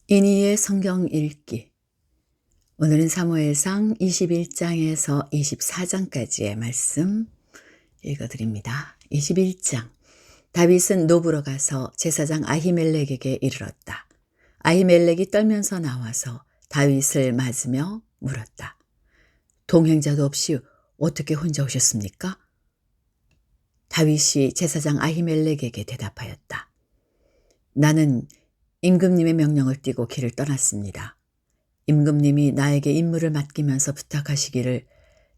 이니의 성경 읽기. 오늘은 사무엘상 21장에서 24장까지의 말씀 읽어드립니다. 21장. 다윗은 노브로 가서 제사장 아히멜렉에게 이르렀다. 아히멜렉이 떨면서 나와서 다윗을 맞으며 물었다. 동행자도 없이 어떻게 혼자 오셨습니까? 다윗이 제사장 아히멜렉에게 대답하였다. 나는 임금님의 명령을 띠고 길을 떠났습니다. 임금님이 나에게 임무를 맡기면서 부탁하시기를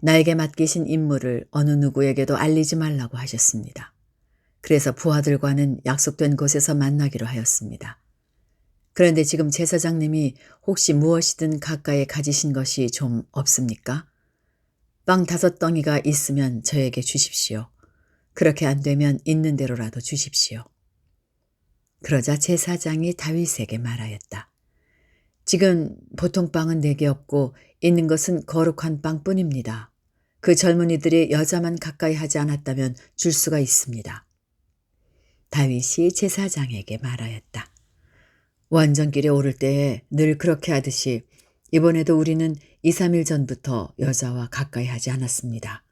나에게 맡기신 임무를 어느 누구에게도 알리지 말라고 하셨습니다. 그래서 부하들과는 약속된 곳에서 만나기로 하였습니다. 그런데 지금 제사장님이 혹시 무엇이든 가까이 가지신 것이 좀 없습니까? 빵 5덩이가 있으면 저에게 주십시오. 그렇게 안 되면 있는 대로라도 주십시오. 그러자 제사장이 다윗에게 말하였다. 지금 보통 빵은 4개 없고 있는 것은 거룩한 빵뿐입니다. 그 젊은이들이 여자만 가까이 하지 않았다면 줄 수가 있습니다. 다윗이 제사장에게 말하였다. 원정길에 오를 때에 늘 그렇게 하듯이 이번에도 우리는 2, 3일 전부터 여자와 가까이 하지 않았습니다.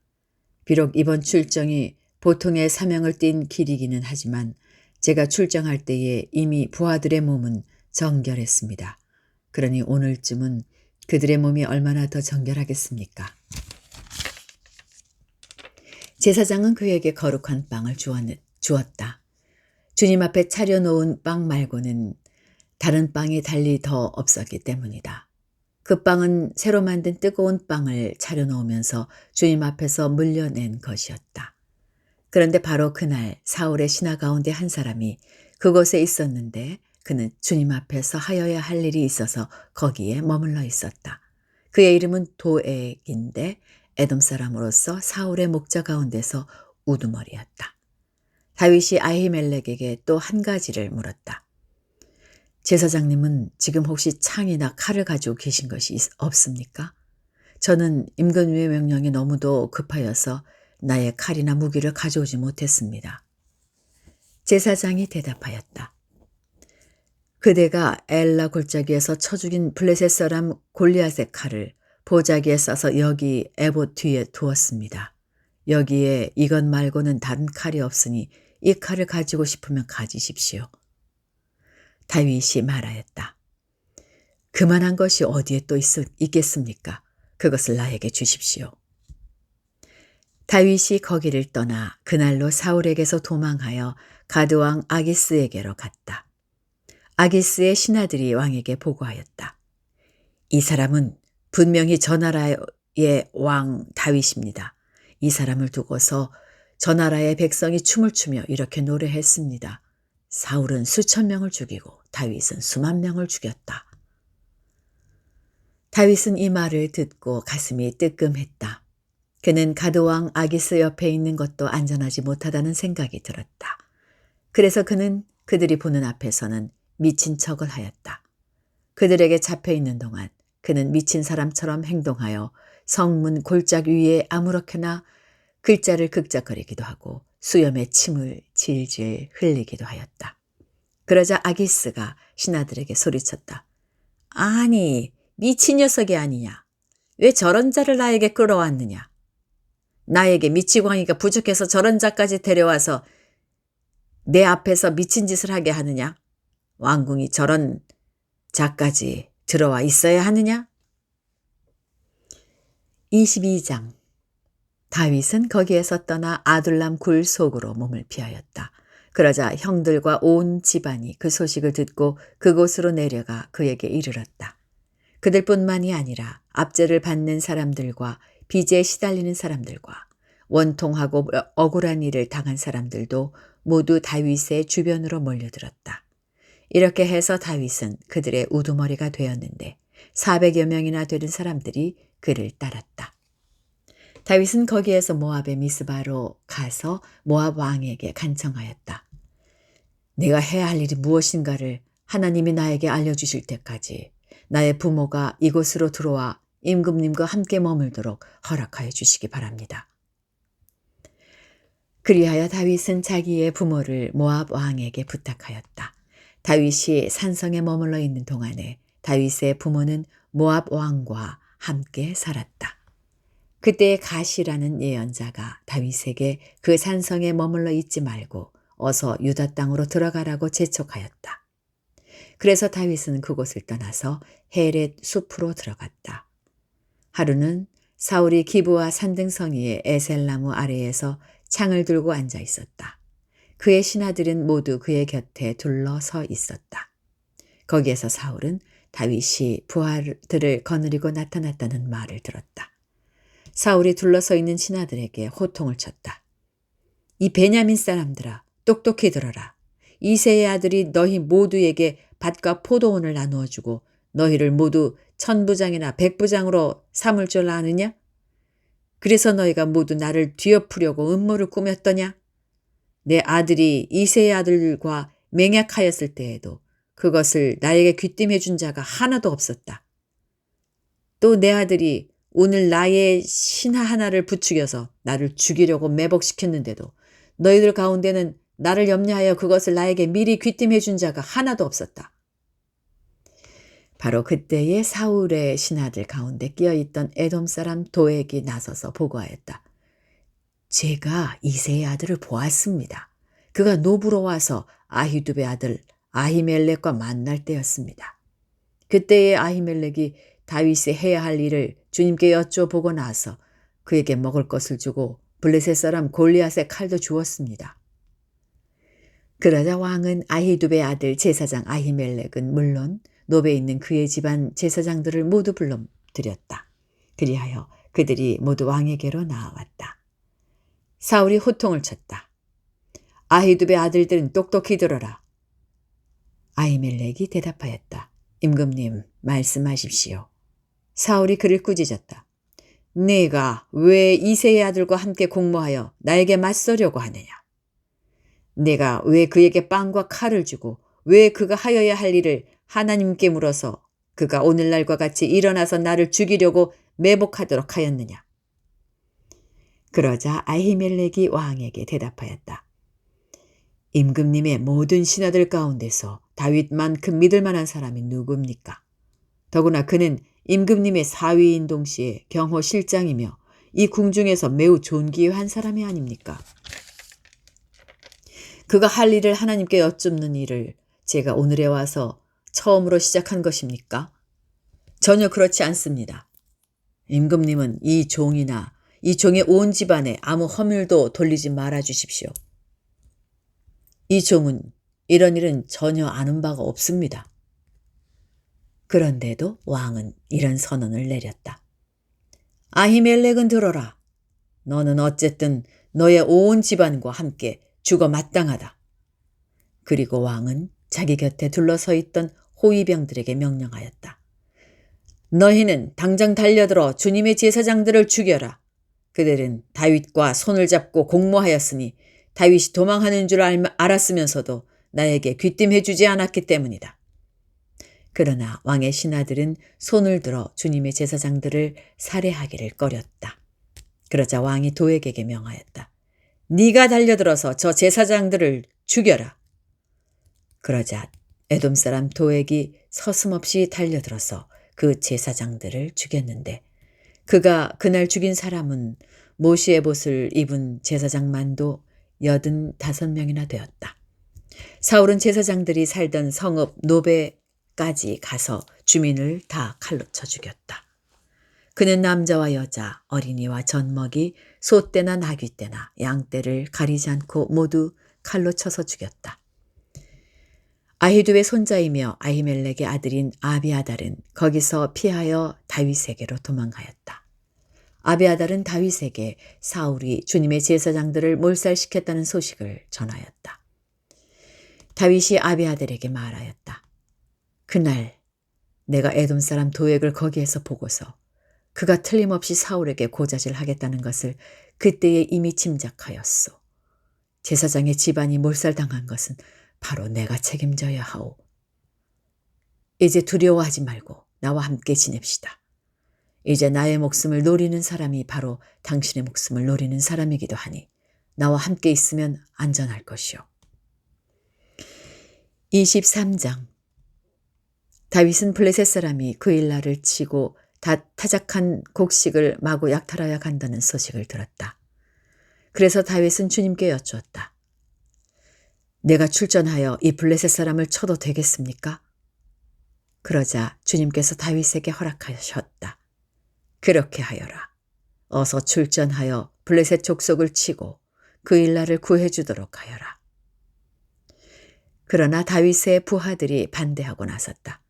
비록 이번 출정이 보통의 사명을 띤 길이기는 하지만 제가 출정할 때에 이미 부하들의 몸은 정결했습니다. 그러니 오늘쯤은 그들의 몸이 얼마나 더 정결하겠습니까? 제사장은 그에게 거룩한 빵을 주었다. 주님 앞에 차려놓은 빵 말고는 다른 빵이 달리 더 없었기 때문이다. 그 빵은 새로 만든 뜨거운 빵을 차려놓으면서 주님 앞에서 물려낸 것이었다. 그런데 바로 그날 사울의 신하 가운데 한 사람이 그곳에 있었는데 그는 주님 앞에서 하여야 할 일이 있어서 거기에 머물러 있었다. 그의 이름은 도액인데 에돔 사람으로서 사울의 목자 가운데서 우두머리였다. 다윗이 아히멜렉에게 또 한 가지를 물었다. 제사장님은 지금 혹시 창이나 칼을 가지고 계신 것이 없습니까? 저는 임금님의 명령이 너무도 급하여서 나의 칼이나 무기를 가져오지 못했습니다. 제사장이 대답하였다. 그대가 엘라 골짜기에서 쳐 죽인 블레셋 사람 골리앗의 칼을 보자기에 싸서 여기 에봇 뒤에 두었습니다. 여기에 이것 말고는 다른 칼이 없으니 이 칼을 가지고 싶으면 가지십시오. 다윗이 말하였다. 그만한 것이 어디에 또 있겠습니까? 그것을 나에게 주십시오. 다윗이 거기를 떠나 그날로 사울에게서 도망하여 가드왕 아기스에게로 갔다. 아기스의 신하들이 왕에게 보고하였다. 이 사람은 분명히 저 나라의 왕 다윗입니다. 이 사람을 두고서 저 나라의 백성이 춤을 추며 이렇게 노래했습니다. 사울은 수천 명을 죽이고 다윗은 수만 명을 죽였다. 다윗은 이 말을 듣고 가슴이 뜨끔했다. 그는 가드왕 아기스 옆에 있는 것도 안전하지 못하다는 생각이 들었다. 그래서 그는 그들이 보는 앞에서는 미친 척을 하였다. 그들에게 잡혀 있는 동안 그는 미친 사람처럼 행동하여 성문 골짜기 위에 아무렇게나 글자를 극작거리기도 하고 수염에 침을 질질 흘리기도 하였다. 그러자 아기스가 신하들에게 소리쳤다. 아니, 미친 녀석이 아니냐. 왜 저런 자를 나에게 끌어왔느냐. 나에게 미치광이가 부족해서 저런 자까지 데려와서 내 앞에서 미친 짓을 하게 하느냐? 왕궁이 저런 자까지 들어와 있어야 하느냐? 22장. 다윗은 거기에서 떠나 아둘람 굴 속으로 몸을 피하였다. 그러자 형들과 온 집안이 그 소식을 듣고 그곳으로 내려가 그에게 이르렀다. 그들뿐만이 아니라 압제를 받는 사람들과 빚에 시달리는 사람들과 원통하고 억울한 일을 당한 사람들도 모두 다윗의 주변으로 몰려들었다. 이렇게 해서 다윗은 그들의 우두머리가 되었는데 400여 명이나 되는 사람들이 그를 따랐다. 다윗은 거기에서 모압의 미스바로 가서 모압 왕에게 간청하였다. 내가 해야 할 일이 무엇인가를 하나님이 나에게 알려주실 때까지 나의 부모가 이곳으로 들어와 임금님과 함께 머물도록 허락하여 주시기 바랍니다. 그리하여 다윗은 자기의 부모를 모압 왕에게 부탁하였다. 다윗이 산성에 머물러 있는 동안에 다윗의 부모는 모압 왕과 함께 살았다. 그때 가시라는 예언자가 다윗에게 그 산성에 머물러 있지 말고 어서 유다 땅으로 들어가라고 재촉하였다. 그래서 다윗은 그곳을 떠나서 헤렛 숲으로 들어갔다. 하루는 사울이 기브와 산등성이의 에셀나무 아래에서 창을 들고 앉아 있었다. 그의 신하들은 모두 그의 곁에 둘러서 있었다. 거기에서 사울은 다윗이 부하들을 거느리고 나타났다는 말을 들었다. 사울이 둘러서 있는 신하들에게 호통을 쳤다. 이 베냐민 사람들아, 똑똑히 들어라. 이새의 아들이 너희 모두에게 밭과 포도원을 나누어 주고 너희를 모두 천부장이나 백부장으로 삼을 줄 아느냐? 그래서 너희가 모두 나를 뒤엎으려고 음모를 꾸몄더냐? 내 아들이 이새의 아들과 맹약하였을 때에도 그것을 나에게 귀띔해 준 자가 하나도 없었다. 또 내 아들이 오늘 나의 신하 하나를 부추겨서 나를 죽이려고 매복시켰는데도 너희들 가운데는 나를 염려하여 그것을 나에게 미리 귀띔해 준 자가 하나도 없었다. 바로 그때에 사울의 신하들 가운데 끼어있던 에돔 사람 도액이 나서서 보고하였다. 제가 이새의 아들을 보았습니다. 그가 노부로 와서 아히두베 아들 아히멜렉과 만날 때였습니다. 그때에 아히멜렉이 다윗이 해야 할 일을 주님께 여쭤보고 나서 그에게 먹을 것을 주고 블레셋 사람 골리앗의 칼도 주었습니다. 그러자 왕은 아히두베 아들 제사장 아히멜렉은 물론 노베에 있는 그의 집안 제사장들을 모두 불러들였다. 그리하여 그들이 모두 왕에게로 나아왔다. 사울이 호통을 쳤다. 아히두베 아들들은 똑똑히 들어라. 아히멜렉이 대답하였다. 임금님, 말씀하십시오. 사울이 그를 꾸짖었다. 네가 왜 이새의 아들과 함께 공모하여 나에게 맞서려고 하느냐? 내가 왜 그에게 빵과 칼을 주고 왜 그가 하여야 할 일을 하나님께 물어서 그가 오늘날과 같이 일어나서 나를 죽이려고 매복하도록 하였느냐? 그러자 아히멜렉이 왕에게 대답하였다. 임금님의 모든 신하들 가운데서 다윗만큼 믿을 만한 사람이 누굽니까? 더구나 그는 임금님의 사위인 동시에 경호 실장이며 이 궁중에서 매우 존귀한 사람이 아닙니까? 그가 할 일을 하나님께 여쭙는 일을 제가 오늘에 와서 처음으로 시작한 것입니까? 전혀 그렇지 않습니다. 임금님은 이 종이나 이 종의 온 집안에 아무 허물도 돌리지 말아 주십시오. 이 종은 이런 일은 전혀 아는 바가 없습니다. 그런데도 왕은 이런 선언을 내렸다. 아히멜렉은 들어라. 너는 어쨌든 너의 온 집안과 함께 죽어 마땅하다. 그리고 왕은 자기 곁에 둘러서 있던 호위병들에게 명령하였다. 너희는 당장 달려들어 주님의 제사장들을 죽여라. 그들은 다윗과 손을 잡고 공모하였으니 다윗이 도망하는 줄 알았으면서도 나에게 귀띔해 주지 않았기 때문이다. 그러나 왕의 신하들은 손을 들어 주님의 제사장들을 살해하기를 꺼렸다. 그러자 왕이 도액에게 명하였다. 네가 달려들어서 저 제사장들을 죽여라. 그러자 에돔 사람 도액이 서슴없이 달려들어서 그 제사장들을 죽였는데 그가 그날 죽인 사람은 모시에봇을 입은 제사장만도 85명이나 되었다. 사울은 제사장들이 살던 성읍 노베까지 가서 주민을 다 칼로 쳐 죽였다. 그는 남자와 여자, 어린이와 젖먹이, 소떼나 나귀떼나 양떼를 가리지 않고 모두 칼로 쳐서 죽였다. 아히두의 손자이며 아히멜렉의 아들인 아비아달은 거기서 피하여 다윗에게로 도망하였다. 아비아달은 다윗에게 사울이 주님의 제사장들을 몰살시켰다는 소식을 전하였다. 다윗이 아비아달에게 말하였다. 그날 내가 에돔 사람 도액을 거기에서 보고서 그가 틀림없이 사울에게 고자질하겠다는 것을 그때에 이미 짐작하였소. 제사장의 집안이 몰살당한 것은 바로 내가 책임져야 하오. 이제 두려워하지 말고 나와 함께 지냅시다. 이제 나의 목숨을 노리는 사람이 바로 당신의 목숨을 노리는 사람이기도 하니 나와 함께 있으면 안전할 것이오. 23장. 다윗은 블레셋 사람이 그일라를 치고 다 타작한 곡식을 마구 약탈하여 간다는 소식을 들었다. 그래서 다윗은 주님께 여쭈었다. 내가 출전하여 이 블레셋 사람을 쳐도 되겠습니까? 그러자 주님께서 다윗에게 허락하셨다. 그렇게 하여라. 어서 출전하여 블레셋 족속을 치고 그일라를 구해주도록 하여라. 그러나 다윗의 부하들이 반대하고 나섰다.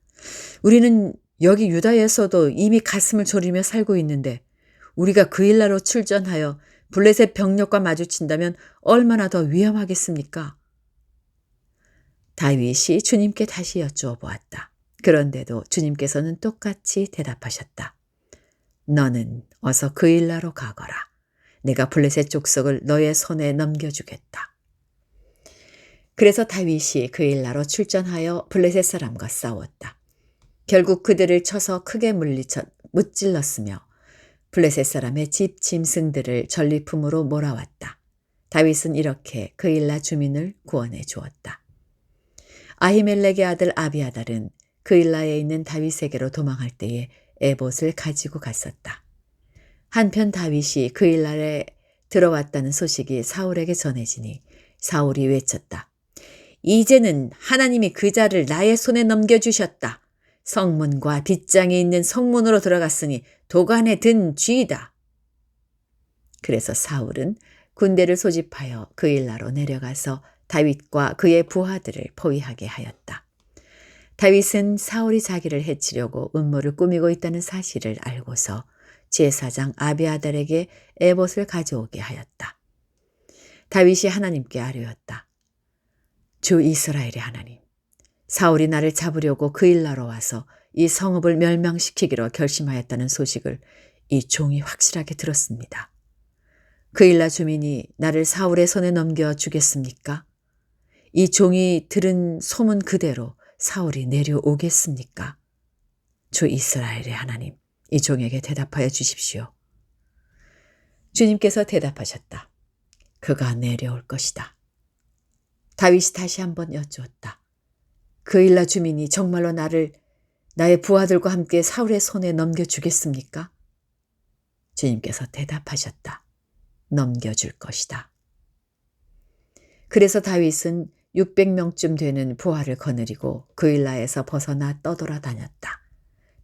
우리는 여기 유다에서도 이미 가슴을 졸이며 살고 있는데 우리가 그일라로 출전하여 블레셋 병력과 마주친다면 얼마나 더 위험하겠습니까? 다윗이 주님께 다시 여쭈어 보았다. 그런데도 주님께서는 똑같이 대답하셨다. 너는 어서 그일라로 가거라. 내가 블레셋 족속을 너의 손에 넘겨주겠다. 그래서 다윗이 그일라로 출전하여 블레셋 사람과 싸웠다. 결국 그들을 쳐서 크게 무찔렀으며 블레셋 사람의 집 짐승들을 전리품으로 몰아왔다. 다윗은 이렇게 그일라 주민을 구원해 주었다. 아히멜렉의 아들 아비아달은 그일라에 있는 다윗에게로 도망할 때에 에봇을 가지고 갔었다. 한편 다윗이 그일라에 들어왔다는 소식이 사울에게 전해지니 사울이 외쳤다. 이제는 하나님이 그 자를 나의 손에 넘겨주셨다. 성문과 빗장에 있는 성문으로 들어갔으니 도간에 든 쥐다. 그래서 사울은 군대를 소집하여 그일라로 내려가서 다윗과 그의 부하들을 포위하게 하였다. 다윗은 사울이 자기를 해치려고 음모를 꾸미고 있다는 사실을 알고서 제사장 아비아달에게 에봇을 가져오게 하였다. 다윗이 하나님께 아뢰었다. 주 이스라엘의 하나님, 사울이 나를 잡으려고 그일라로 와서 이 성읍을 멸망시키기로 결심하였다는 소식을 이 종이 확실하게 들었습니다. 그일라 주민이 나를 사울의 손에 넘겨주겠습니까? 이 종이 들은 소문 그대로 사울이 내려오겠습니까? 주 이스라엘의 하나님, 이 종에게 대답하여 주십시오. 주님께서 대답하셨다. 그가 내려올 것이다. 다윗이 다시 한번 여쭈었다. 그일라 주민이 정말로 나를 나의 부하들과 함께 사울의 손에 넘겨주겠습니까? 주님께서 대답하셨다. 넘겨줄 것이다. 그래서 다윗은 600명쯤 되는 부하를 거느리고 그일라에서 벗어나 떠돌아다녔다.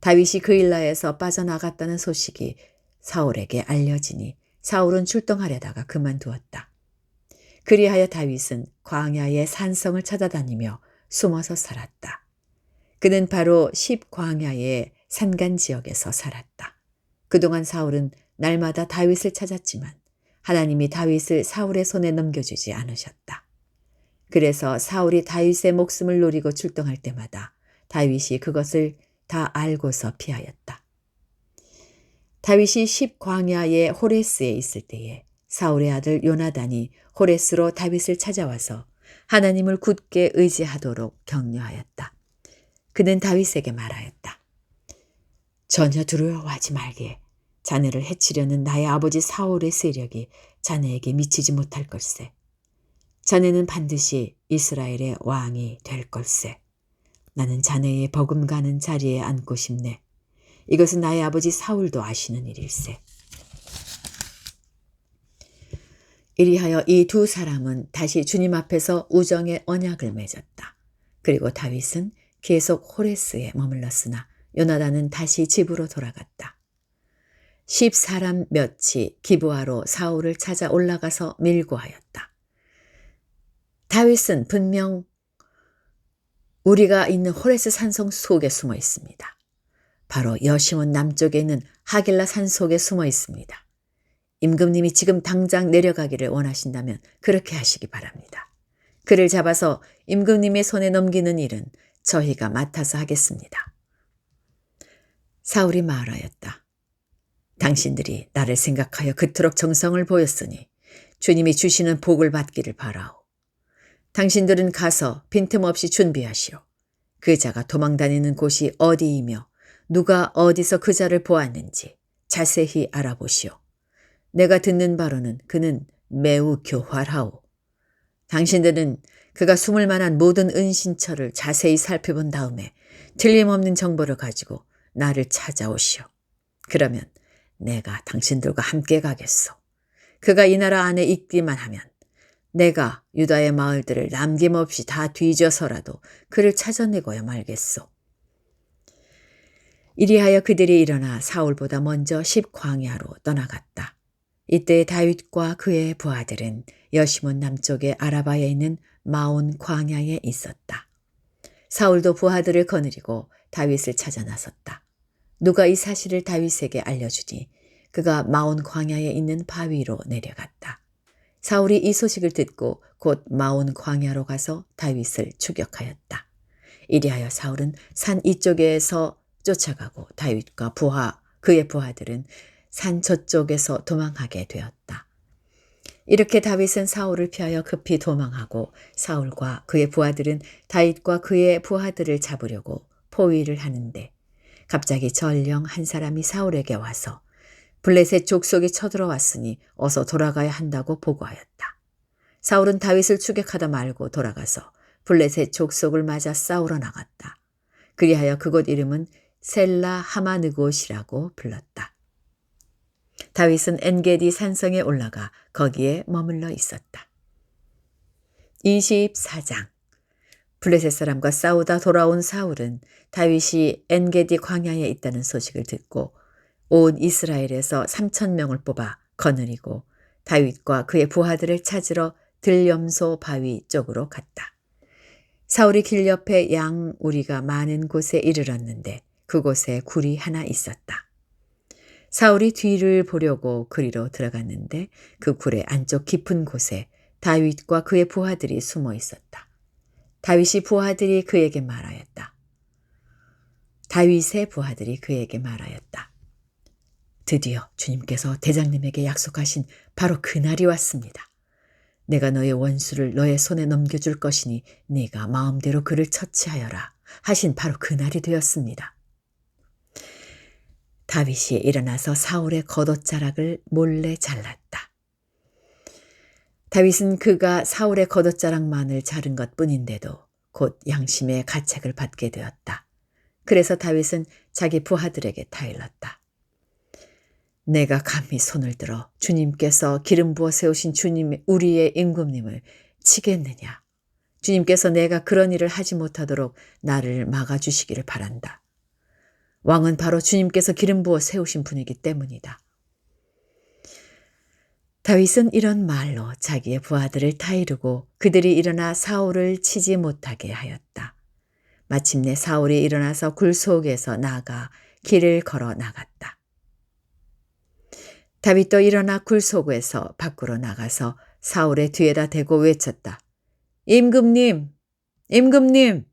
다윗이 그일라에서 빠져나갔다는 소식이 사울에게 알려지니 사울은 출동하려다가 그만두었다. 그리하여 다윗은 광야의 산성을 찾아다니며 숨어서 살았다. 그는 바로 십광야의 산간 지역에서 살았다. 그동안 사울은 날마다 다윗을 찾았지만 하나님이 다윗을 사울의 손에 넘겨주지 않으셨다. 그래서 사울이 다윗의 목숨을 노리고 출동할 때마다 다윗이 그것을 다 알고서 피하였다. 다윗이 십광야의 호레스에 있을 때에 사울의 아들 요나단이 호레스로 다윗을 찾아와서 하나님을 굳게 의지하도록 격려하였다. 그는 다윗에게 말하였다. 전혀 두려워하지 말게. 자네를 해치려는 나의 아버지 사울의 세력이 자네에게 미치지 못할 걸세. 자네는 반드시 이스라엘의 왕이 될 걸세. 나는 자네의 버금가는 자리에 앉고 싶네. 이것은 나의 아버지 사울도 아시는 일일세. 이리하여 이 두 사람은 다시 주님 앞에서 우정의 언약을 맺었다. 그리고 다윗은 계속 호레스에 머물렀으나 요나단은 다시 집으로 돌아갔다. 10사람 몇이 기브아로 사울을 찾아 올라가서 밀고하였다. 다윗은 분명 우리가 있는 호레스 산성 속에 숨어 있습니다. 바로 여시몬 남쪽에 있는 하길라 산 속에 숨어 있습니다. 임금님이 지금 당장 내려가기를 원하신다면 그렇게 하시기 바랍니다. 그를 잡아서 임금님의 손에 넘기는 일은 저희가 맡아서 하겠습니다. 사울이 말하였다. 당신들이 나를 생각하여 그토록 정성을 보였으니 주님이 주시는 복을 받기를 바라오. 당신들은 가서 빈틈없이 준비하시오. 그 자가 도망다니는 곳이 어디이며 누가 어디서 그 자를 보았는지 자세히 알아보시오. 내가 듣는 바로는 그는 매우 교활하오. 당신들은 그가 숨을 만한 모든 은신처를 자세히 살펴본 다음에 틀림없는 정보를 가지고 나를 찾아오시오. 그러면 내가 당신들과 함께 가겠소. 그가 이 나라 안에 있기만 하면 내가 유다의 마을들을 남김없이 다 뒤져서라도 그를 찾아내고야 말겠소. 이리하여 그들이 일어나 사울보다 먼저 십광야로 떠나갔다. 이때 다윗과 그의 부하들은 여시몬 남쪽의 아라바에 있는 마온 광야에 있었다. 사울도 부하들을 거느리고 다윗을 찾아 나섰다. 누가 이 사실을 다윗에게 알려주니 그가 마온 광야에 있는 바위로 내려갔다. 사울이 이 소식을 듣고 곧 마온 광야로 가서 다윗을 추격하였다. 이리하여 사울은 산 이쪽에서 쫓아가고 다윗과 그의 부하들은 산 저쪽에서 도망하게 되었다. 이렇게 다윗은 사울을 피하여 급히 도망하고 사울과 그의 부하들은 다윗과 그의 부하들을 잡으려고 포위를 하는데 갑자기 전령 한 사람이 사울에게 와서 블레셋 족속이 쳐들어왔으니 어서 돌아가야 한다고 보고하였다. 사울은 다윗을 추격하다 말고 돌아가서 블레셋 족속을 맞아 싸우러 나갔다. 그리하여 그곳 이름은 셀라 하마느곳이라고 불렀다. 다윗은 엔게디 산성에 올라가 거기에 머물러 있었다. 24장. 블레셋 사람과 싸우다 돌아온 사울은 다윗이 엔게디 광야에 있다는 소식을 듣고 온 이스라엘에서 3,000명을 뽑아 거느리고 다윗과 그의 부하들을 찾으러 들염소 바위 쪽으로 갔다. 사울이 길 옆에 양 우리가 많은 곳에 이르렀는데 그곳에 굴이 하나 있었다. 사울이 뒤를 보려고 그리로 들어갔는데 그 굴의 안쪽 깊은 곳에 다윗과 그의 부하들이 숨어 있었다. 다윗의 부하들이 그에게 말하였다. 드디어 주님께서 대장님에게 약속하신 바로 그날이 왔습니다. 내가 너의 원수를 너의 손에 넘겨줄 것이니 네가 마음대로 그를 처치하여라 하신 바로 그날이 되었습니다. 다윗이 일어나서 사울의 겉옷자락을 몰래 잘랐다. 다윗은 그가 사울의 겉옷자락만을 자른 것뿐인데도 곧 양심의 가책을 받게 되었다. 그래서 다윗은 자기 부하들에게 타일렀다. 내가 감히 손을 들어 주님께서 기름 부어 세우신 우리의 임금님을 치겠느냐. 주님께서 내가 그런 일을 하지 못하도록 나를 막아주시기를 바란다. 왕은 바로 주님께서 기름 부어 세우신 분이기 때문이다. 다윗은 이런 말로 자기의 부하들을 타이르고 그들이 일어나 사울을 치지 못하게 하였다. 마침내 사울이 일어나서 굴 속에서 나가 길을 걸어 나갔다. 다윗도 일어나 굴 속에서 밖으로 나가서 사울의 뒤에다 대고 외쳤다. 임금님! 임금님!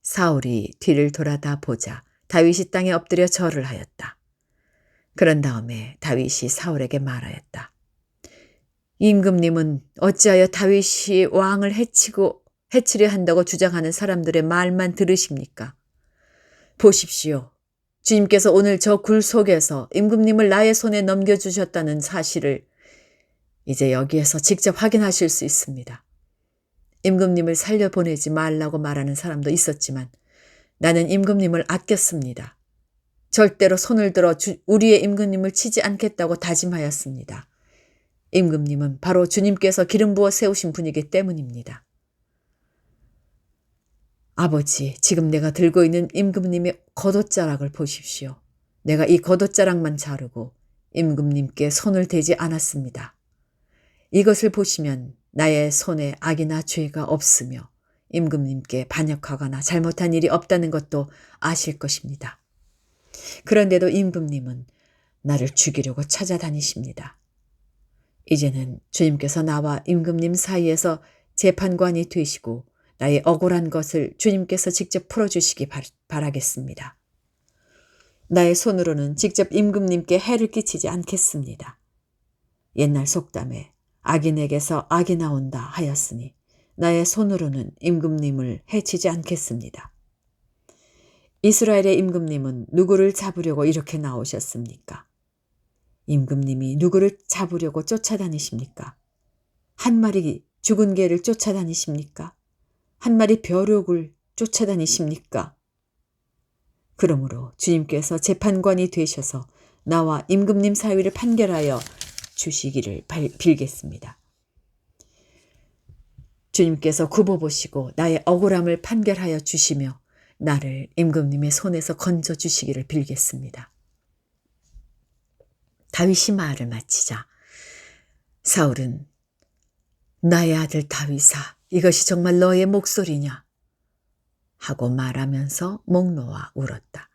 사울이 뒤를 돌아다 보자 다윗이 땅에 엎드려 절을 하였다. 그런 다음에 다윗이 사울에게 말하였다. 임금님은 어찌하여 다윗이 왕을 해치려 한다고 주장하는 사람들의 말만 들으십니까? 보십시오. 주님께서 오늘 저 굴 속에서 임금님을 나의 손에 넘겨주셨다는 사실을 이제 여기에서 직접 확인하실 수 있습니다. 임금님을 살려보내지 말라고 말하는 사람도 있었지만 나는 임금님을 아꼈습니다. 절대로 손을 들어 우리의 임금님을 치지 않겠다고 다짐하였습니다. 임금님은 바로 주님께서 기름 부어 세우신 분이기 때문입니다. 아버지, 지금 내가 들고 있는 임금님의 겉옷자락을 보십시오. 내가 이 겉옷자락만 자르고 임금님께 손을 대지 않았습니다. 이것을 보시면 나의 손에 악이나 죄가 없으며 임금님께 반역하거나 잘못한 일이 없다는 것도 아실 것입니다. 그런데도 임금님은 나를 죽이려고 찾아다니십니다. 이제는 주님께서 나와 임금님 사이에서 재판관이 되시고 나의 억울한 것을 주님께서 직접 풀어주시기 바라겠습니다. 나의 손으로는 직접 임금님께 해를 끼치지 않겠습니다. 옛날 속담에 악인에게서 악이 나온다 하였으니 나의 손으로는 임금님을 해치지 않겠습니다. 이스라엘의 임금님은 누구를 잡으려고 이렇게 나오셨습니까? 임금님이 누구를 잡으려고 쫓아다니십니까? 한 마리 죽은 개를 쫓아다니십니까? 한 마리 벼룩을 쫓아다니십니까? 그러므로 주님께서 재판관이 되셔서 나와 임금님 사위를 판결하여 주시기를 빌겠습니다. 주님께서 굽어보시고 나의 억울함을 판결하여 주시며 나를 임금님의 손에서 건져 주시기를 빌겠습니다. 다윗이 말을 마치자 사울은 나의 아들 다윗아, 이것이 정말 너의 목소리냐? 하고 말하면서 목 놓아 울었다.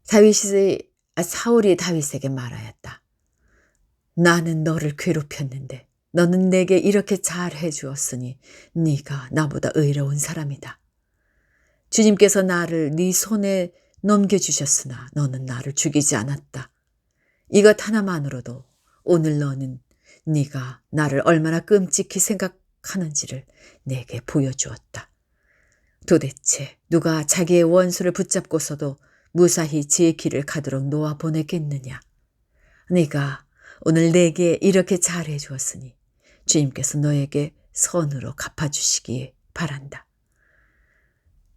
사울이 다윗에게 말하였다. 나는 너를 괴롭혔는데 너는 내게 이렇게 잘해 주었으니 네가 나보다 의로운 사람이다. 주님께서 나를 네 손에 넘겨주셨으나 너는 나를 죽이지 않았다. 이것 하나만으로도 오늘 너는 네가 나를 얼마나 끔찍히 생각하는지를 내게 보여주었다. 도대체 누가 자기의 원수를 붙잡고서도 무사히 제 길을 가도록 놓아 보냈겠느냐. 네가 오늘 내게 이렇게 잘해 주었으니 주님께서 너에게 선으로 갚아주시기 바란다.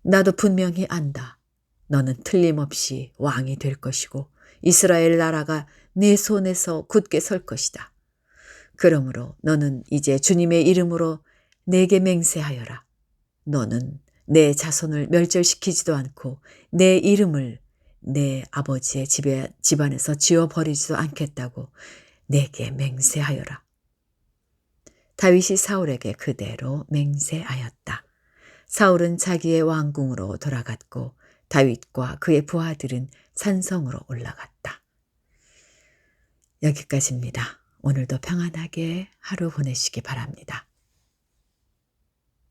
나도 분명히 안다. 너는 틀림없이 왕이 될 것이고 이스라엘 나라가 네 손에서 굳게 설 것이다. 그러므로 너는 이제 주님의 이름으로 내게 맹세하여라. 너는 내 자손을 멸절시키지도 않고 내 이름을 내 아버지의 집안에서 지워버리지도 않겠다고 내게 맹세하여라. 다윗이 사울에게 그대로 맹세하였다. 사울은 자기의 왕궁으로 돌아갔고 다윗과 그의 부하들은 산성으로 올라갔다. 여기까지입니다. 오늘도 평안하게 하루 보내시기 바랍니다.